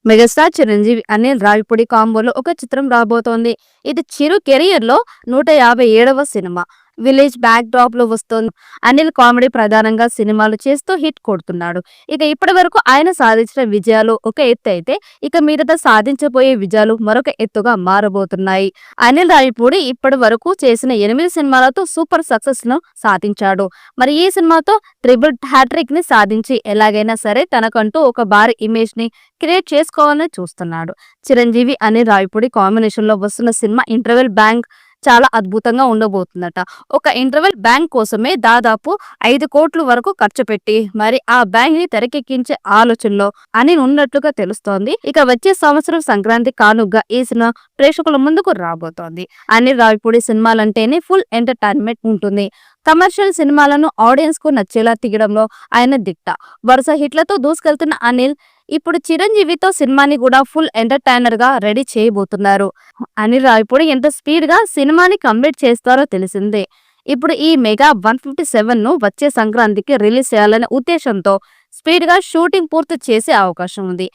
Megastar Chiranjeevi Anil Ravipudi కాంబోలో ఒక చిత్రం రాబోతోంది. ఇది చిరు కెరియర్ లో 157వ సినిమా. విలేజ్ బ్యాక్ డ్రాప్ లో వస్తోంది. అనిల్ కామెడీ ప్రధానంగా సినిమాలు చేస్తూ హిట్ కొడుతున్నాడు. ఇక ఇప్పటి వరకు ఆయన సాధించిన విజయాలు ఒక ఎత్తు అయితే, ఇక మీదట సాధించబోయే విజయాలు మరొక ఎత్తుగా మారబోతున్నాయి. అనిల్ రావిపూడి ఇప్పటి వరకు చేసిన 8 సినిమాలతో సూపర్ సక్సెస్ ను సాధించాడు. మరి ఈ సినిమాతో ట్రిపుల్ హ్యాట్రిక్ ని సాధించి ఎలాగైనా సరే తనకంటూ ఒక భారీ ఇమేజ్ ని క్రియేట్ చేసుకోవాలని చూస్తున్నాడు. చిరంజీవి అనిల్ రావిపూడి కాంబినేషన్ లో వస్తున్న సినిమా ఇంటర్వెల్ బ్యాంక్ చాలా అద్భుతంగా ఉండబోతుందట. ఒక ఇంటర్వెల్ బ్యాంక్ కోసమే దాదాపు 5 కోట్ల వరకు ఖర్చు పెట్టి మరి ఆ బ్యాంక్ ని తెరకెక్కించే ఆలోచనలో అనిల్ ఉన్నట్లుగా తెలుస్తోంది. ఇక వచ్చే సంవత్సరం సంక్రాంతి కానుగ్గా ఈ సినిమా ప్రేక్షకుల ముందుకు రాబోతోంది. అనిల్ రావిపూడి సినిమాలంటేనే ఫుల్ ఎంటర్టైన్మెంట్ ఉంటుంది. కమర్షియల్ సినిమాలను ఆడియన్స్ కు నచ్చేలా తీయడంలో ఆయన దిట్ట. వరుస హిట్లతో దూసుకెళ్తున్న అనిల్ ఇప్పుడు చిరంజీవితో సినిమాని కూడా ఫుల్ ఎంటర్టైనర్ గా రెడీ చేయబోతున్నారు. అనిల్ రావిపూడి ఎంత స్పీడ్ గా సినిమాని కంప్లీట్ చేస్తారో తెలిసిందే. ఇప్పుడు ఈ మెగా 157 ను వచ్చే సంక్రాంతికి రిలీజ్ చేయాలనే ఉద్దేశంతో స్పీడ్ గా షూటింగ్ పూర్తి చేసే అవకాశం ఉంది.